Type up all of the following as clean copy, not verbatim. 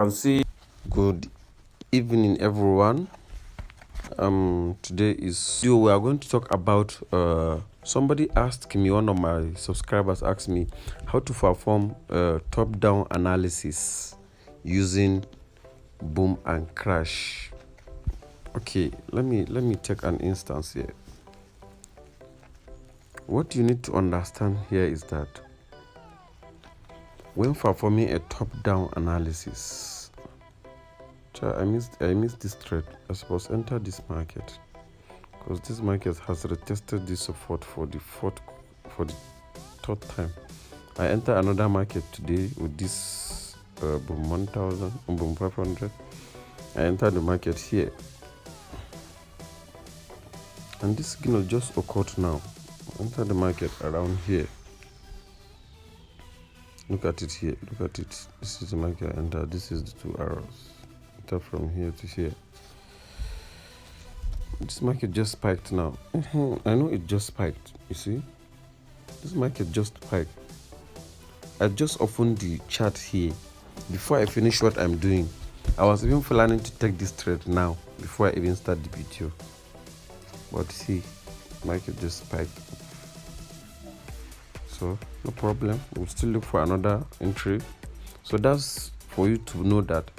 can see. Good evening, everyone. Today is we are going to talk about somebody asked me, one of my subscribers asked me how to perform top-down analysis using Boom&Crash. Okay, let me take an instance here. What you need to understand here is that when performing a top-down analysis, I missed this trade. I suppose enter this market because this market has retested this support for the third time. I enter another market today with this Boom 1000, Boom 500. I enter the market here, and this signal just occurred now. Enter the market around here. Look at it here. Look at it. This is the market. Enter. This is the two arrows. Enter from here to here. This market just spiked now. I know it just spiked. You see, this market just spiked. I just opened the chart here. Before I finish what I'm doing, I was even planning to take this trade now before I even start the video. But see, market just spiked. So no problem, we'll still look for another entry. So that's for you to know that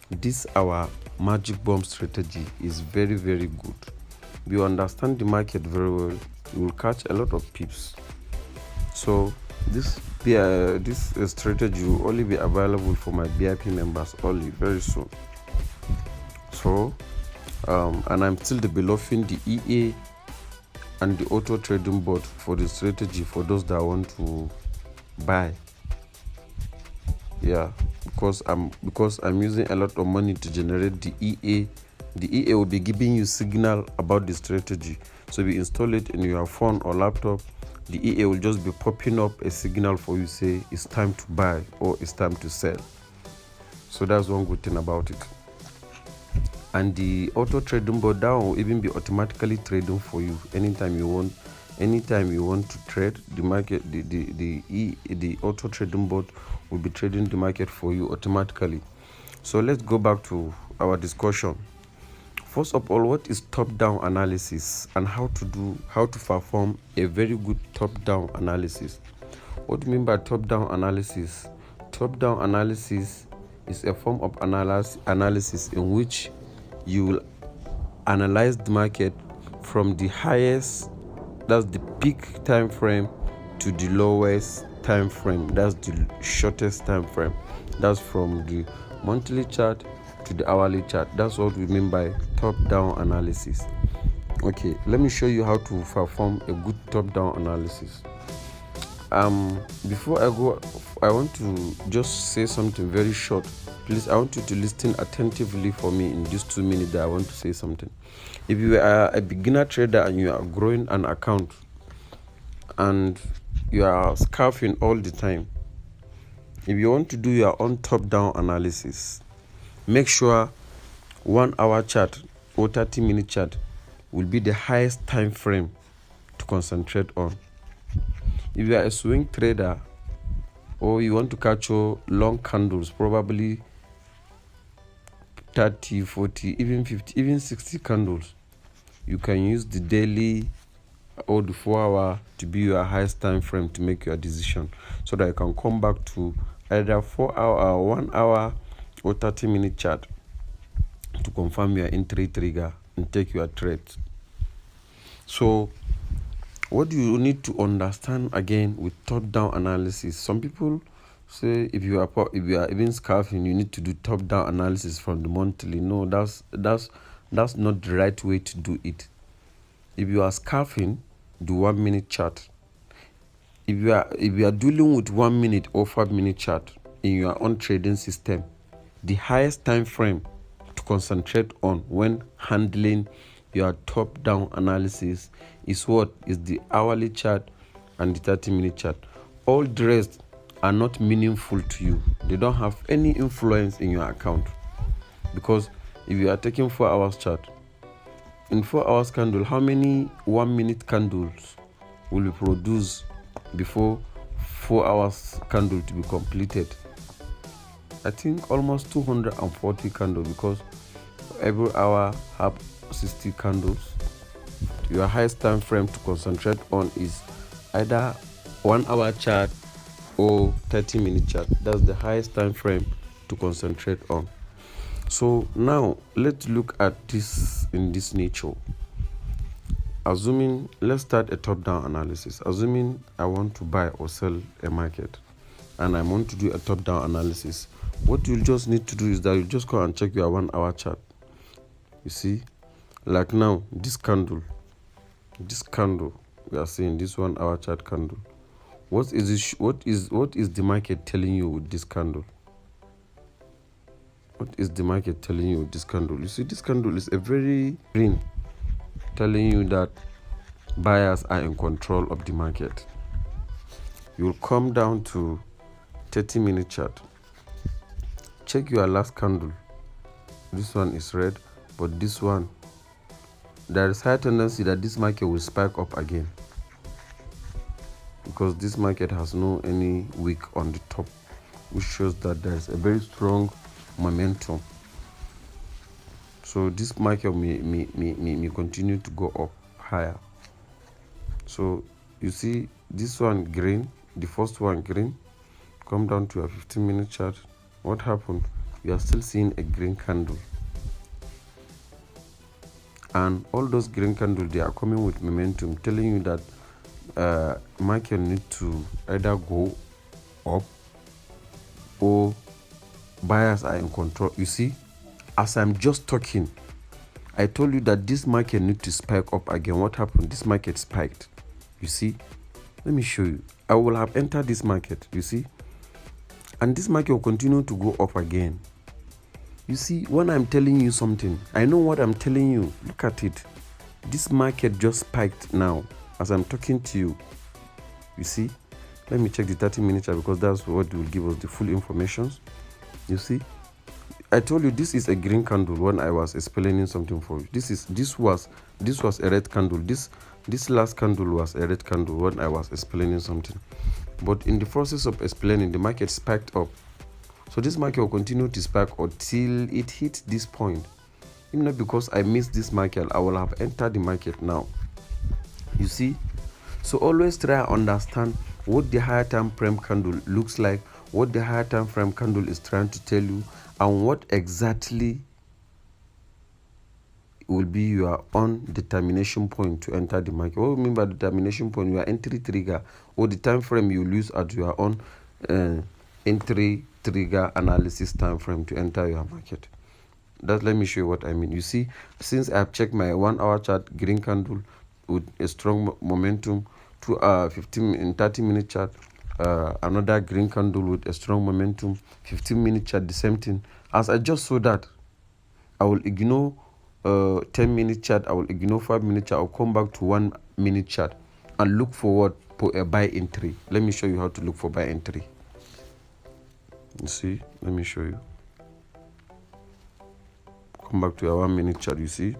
this our magic bomb strategy is very, very good. If you understand the market very well, you will catch a lot of pips. So this strategy will only be available for my VIP members only very soon. So and I'm still developing the EA and the auto trading bot for the strategy for those that want to buy. Yeah, because I'm using a lot of money to generate the EA. The EA will be giving you signal about the strategy. So if you install it in your phone or laptop, the EA will just be popping up a signal for you, say it's time to buy or it's time to sell. So that's one good thing about it. And the auto trading bot, that will even be automatically trading for you anytime you want to trade the market. The auto trading bot will be trading the market for you automatically. So let's go back to our discussion. First of all, what is top-down analysis and how to perform a very good top-down analysis? What do you mean by top-down analysis? Top-down analysis is a form of analysis in which you will analyze the market from the highest, that's the peak time frame, to the lowest time frame, that's the shortest time frame. That's from the monthly chart to the hourly chart. That's what we mean by top-down analysis. Okay, let me show you how to perform a good top-down analysis. Before I go, I want to just say something very short. Please, I want you to listen attentively for me in these 2 minutes that I want to say something. If you are a beginner trader and you are growing an account and you are scarfing all the time, if you want to do your own top-down analysis, make sure 1 hour chart or 30-minute chart will be the highest time frame to concentrate on. If you are a swing trader or you want to capture long candles, probably 30, 40, even 50, even 60 candles, you can use the daily or the 4 hour to be your highest time frame to make your decision, so that you can come back to either 4 hour, 1 hour or 30-minute chart to confirm your entry trigger and take your trade. So what do you need to understand again with top-down analysis? Some people say if you are even scarfing, you need to do top-down analysis from the monthly. No, that's not the right way to do it. If you are scarfing, do 1 minute chart. If you are dealing with 1 minute or 5-minute chart in your own trading system, the highest time frame to concentrate on when handling your top-down analysis is the hourly chart and the 30-minute chart. All the rest are not meaningful to you. They don't have any influence in your account, because if you are taking 4 hours chart, in 4 hours candle, how many 1-minute candles will be produced before 4 hours candle to be completed? I think almost 240 candles, because every hour have 60 candles. Your highest time frame to concentrate on is either 1 hour chart or 30-minute chart. That's the highest time frame to concentrate on. So now let's look at this in this nature. Assuming, let's start a top-down analysis. Assuming I want to buy or sell a market and I want to do a top-down analysis, what you just need to do is that you just go and check your 1 hour chart. You see, like now, this candle we are seeing, this 1 hour chart candle. What is the market telling you with this candle? What is the market telling you with this candle? You see, this candle is a very green, telling you that buyers are in control of the market. You'll come down to 30-minute chart. Check your last candle. This one is red, but this one, there is high tendency that this market will spike up again, because this market has no any wick on the top, which shows that there is a very strong momentum. So this market may continue to go up higher. So you see this one green, the first one green. Come down to a 15-minute chart. What happened? We are still seeing a green candle, and all those green candles, they are coming with momentum, telling you that market need to either go up or buyers are in control. You see, as I'm just talking, I told you that this market need to spike up again. What happened? This market spiked. You see, let me show you. I will have entered this market, you see, and this market will continue to go up again. You see, when I'm telling you something, I know what I'm telling you. Look at it. This market just spiked now as I'm talking to you. You see, let me check the 30-minute chart, because that's what will give us the full information. You see, I told you this is a green candle when I was explaining something for you. This was a red candle. This last candle was a red candle when I was explaining something. But in the process of explaining, the market spiked up. So this market will continue to spike until it hits this point. Even though because I missed this market, I will have entered the market now. You see, so always try to understand what the higher time frame candle looks like, what the higher time frame candle is trying to tell you, and what exactly will be your own determination point to enter the market. What we mean by determination point? Your entry trigger, or the time frame you use at your own entry trigger analysis time frame to enter your market. Let me show you what I mean. You see, since I've checked my 1 hour chart, green candle with a strong momentum, to 30-minute chart, another green candle with a strong momentum, 15-minute chart, the same thing. As I just saw that, I will ignore 10-minute chart, I will ignore 5-minute chart, I'll come back to 1-minute chart and look forward for a buy entry. Let me show you how to look for buy entry. You see, let me show you. Come back to your 1-minute chart, you see.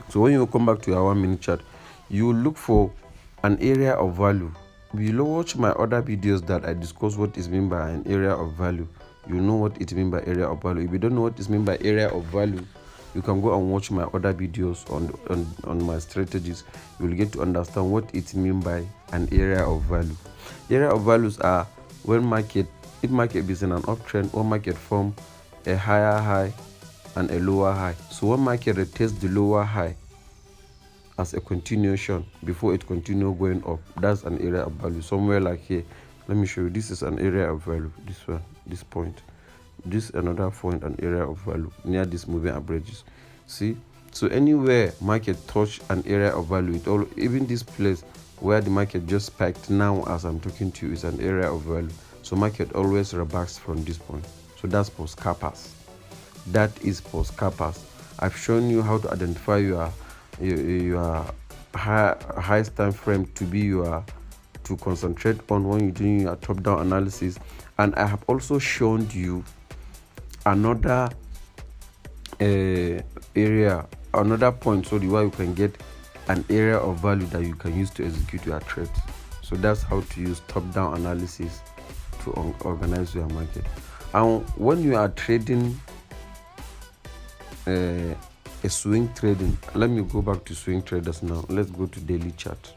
So when you come back to your 1-minute chart, you will look for an area of value. If you watch my other videos that I discuss what is meant by an area of value, you know what it means by area of value. If you don't know what is meant by area of value, you can go and watch my other videos on my strategies. You will get to understand what it means by an area of value. Area of values are when if market is in an uptrend, or market form a higher high and a lower high. So when market retests the lower high as a continuation before it continue going up, that's an area of value. Somewhere like here, let me show you. This is an area of value. This one, this point, this another point, an area of value near these moving averages. See, so anywhere market touch an area of value, even this place where the market just spiked now as I'm talking to you is an area of value. So market always rebacks from this point. So that's for scalpers. That is for scalpers. I've shown you how to identify your highest time frame to concentrate on when you're doing your top-down analysis, and I have also shown you another another point, so where you can get an area of value that you can use to execute your trades. So that's how to use top-down analysis to organize your market. And when you are trading a swing trading, let me go back to swing traders now. Let's go to daily chart.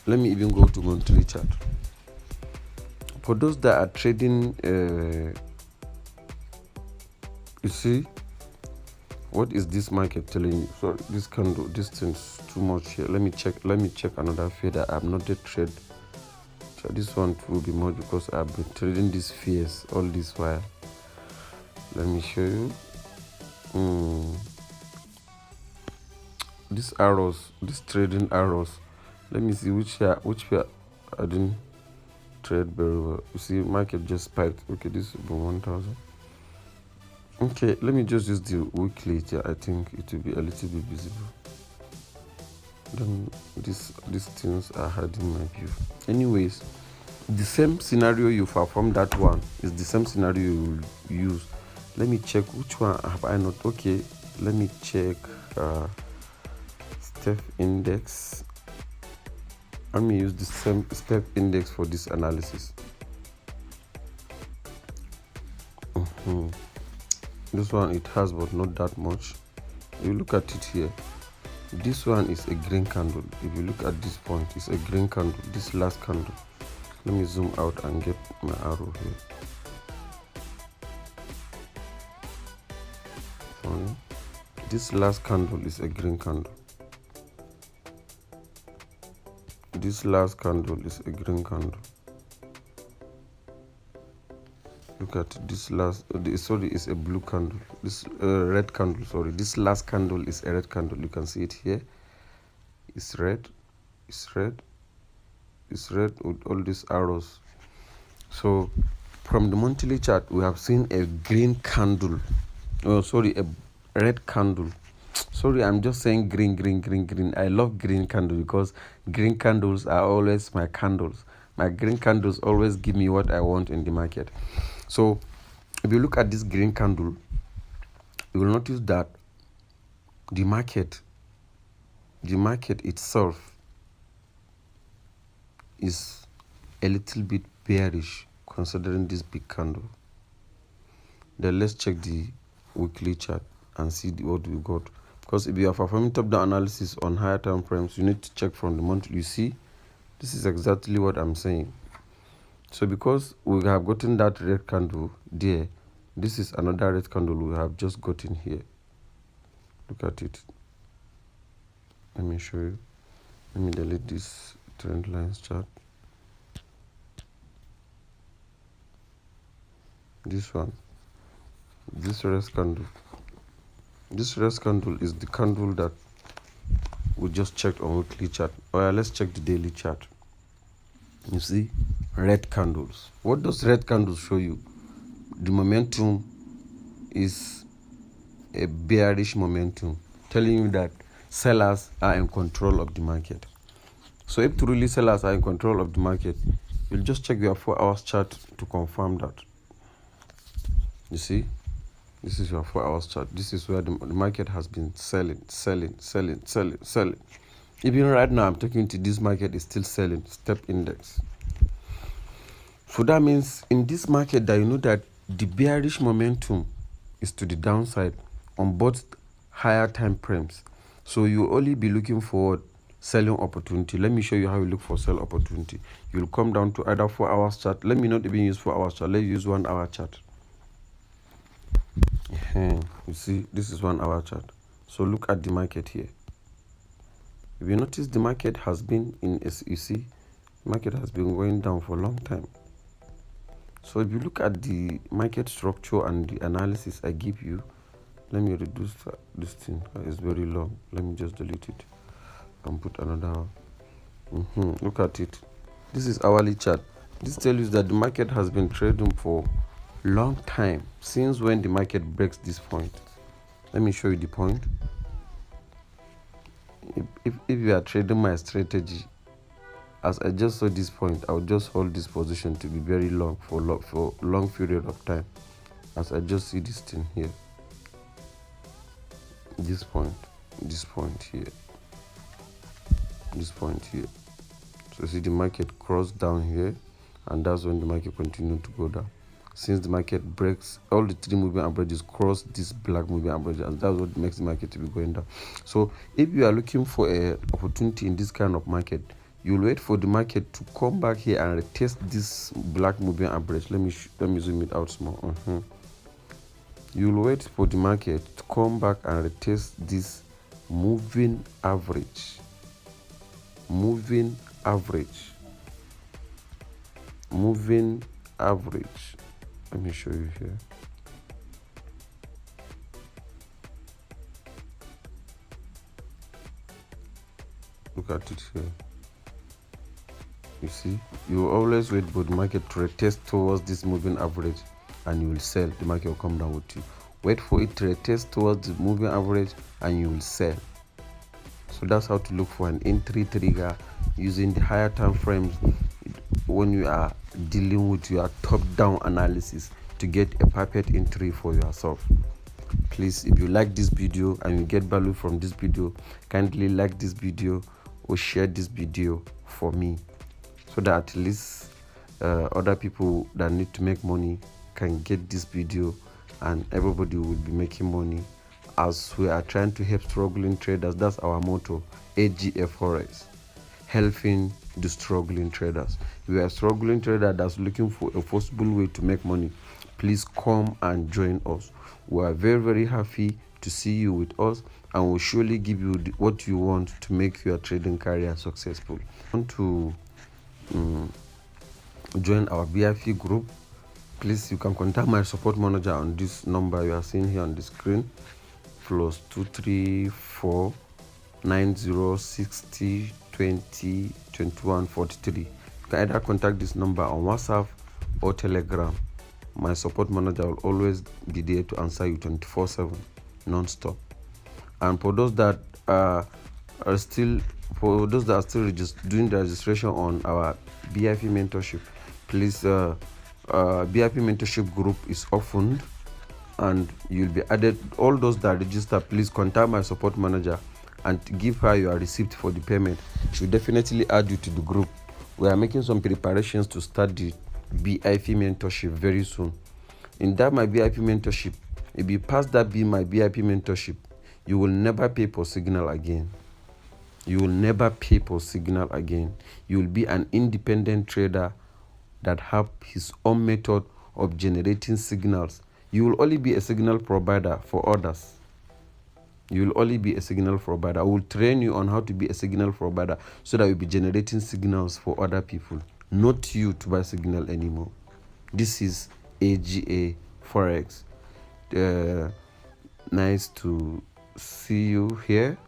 Let me even go to monthly chart. For those that are trading, you see, what is this market telling you? Sorry, this candle, this thing's too much here. Let me check another fear that I'm not yet trade. So this one will be more because I've been trading these fears all this while. Let me show you. These arrows, these trading arrows. Let me see which pair I didn't trade very well. You see, market just spiked. Okay, this will be 1,000. Okay, let me just use the weekly here. I think it will be a little bit visible. Then these things are hiding my view. Anyways, the same scenario you perform that one is the same scenario you will use. Let me check which one have I not. Okay, let me check step index. Let me use the same step index for this analysis. This one it has, but not that much. You look at it here. This one is a green candle. If you look at this point, it's a green candle. This last candle. Let me zoom out and get my arrow here. Sorry. This last candle is a green candle. This last candle is a green candle. Look at this last, sorry, it's a blue candle. This red candle, sorry. This last candle is a red candle. You can see it here. It's red, it's red, it's red with all these arrows. So from the monthly chart, we have seen a green candle. Oh, sorry, a red candle. Sorry, I'm just saying green, green, green, green. I love green candle because green candles are always my candles. My green candles always give me what I want in the market. So if you look at this green candle, you will notice that the market itself is a little bit bearish considering this big candle. Then let's check the weekly chart and see what we got. Because if you are performing top-down analysis on higher time frames, you need to check from the monthly. You see, this is exactly what I'm saying. So because we have gotten that red candle there, this is another red candle we have just gotten here. Look at it. Let me show you. Let me delete this trend lines chart. This one. This red candle. This red candle is the candle that we just checked on weekly chart. Alright, let's check the daily chart. You see, red candles. What does red candles show you? The momentum is a bearish momentum, telling you that sellers are in control of the market. So if truly sellers are in control of the market, you'll just check your 4 hours chart to confirm that. You see, this is your 4 hours chart. This is where the market has been selling. Even right now, I'm talking to this market is still selling, step index. So that means in this market that you know that the bearish momentum is to the downside on both higher time frames. So you only be looking for selling opportunity. Let me show you how you look for sell opportunity. You'll come down to either 4 hours chart. Let me not even use 4 hours chart. Let's use 1 hour chart. You see, this is 1 hour chart. So look at the market here. If you notice, the market has been you see, the market has been going down for a long time. So if you look at the market structure and the analysis I give you, let me reduce this thing. It's very long. Let me just delete it and put another one. Look at it. This is hourly chart. This tells you that the market has been trading for long time, since when the market breaks this point. Let me show you the point. If you are trading my strategy, as I just saw this point, I will just hold this position to be very long for long period of time. As I just see this thing here, this point here, this point here. So see the market crossed down here, and that's when the market continued to go down. since the market breaks all the three moving averages cross this black moving average, and that's what makes the market to be going down. So if you are looking for a opportunity in this kind of market, you'll wait for the market to come back here and retest this black moving average. Let me zoom it out small. You'll wait for the market to come back and retest this moving average. Moving average. Let me show you here. Look at it here. You see, you always wait for the market to retest towards this moving average and you will sell. The market will come down with you. Wait for it to retest towards the moving average and you will sell. So that's how to look for an entry trigger using the higher time frames when you are dealing with your top-down analysis to get a perfect entry for yourself. Please, if you like this video and you get value from this video, kindly like this video or share this video for me, so that at least other people that need to make money can get this video and everybody will be making money, as we are trying to help struggling traders. That's our motto, AGF Forex, helping the struggling traders. If you are a struggling trader that's looking for a possible way to make money, please come and join us. We are very, very happy to see you with us, and we'll surely give you what you want to make your trading career successful. Want to join our VIP group? Please, you can contact my support manager on this number you are seeing here on the screen, +234 9060 20 21 43. You can either contact this number on WhatsApp or Telegram. My support manager will always be there to answer you 24/7 non-stop. And for those that are still doing the registration on our BIP mentorship, please, BIP mentorship group is opened and you'll be added. All those that register, please contact my support manager and give her your receipt for the payment. She'll definitely add you to the group. We are making some preparations to start the BIP mentorship very soon. In that my BIP mentorship, if you pass that my BIP mentorship, you will never pay for signal again. You will never pay for signal again. You will be an independent trader that have his own method of generating signals. You will only be a signal provider for others. You will only be a signal provider. I will train you on how to be a signal provider so that you'll be generating signals for other people, not you to buy signal anymore. This is AGA Forex. Nice to see you here.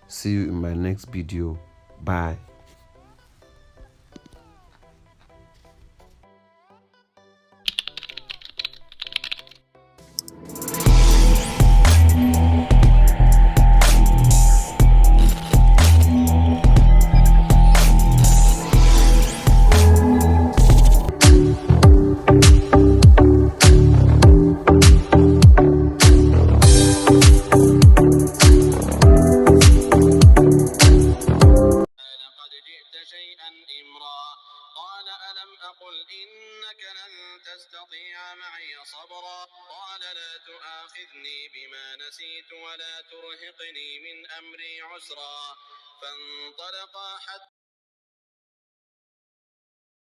See you in my next video. Bye. قال ألم أقل إنك لن تستطيع معي صبرا قال لا تؤاخذني بما نسيت ولا ترهقني من أمري عسرا فانطلقا حتى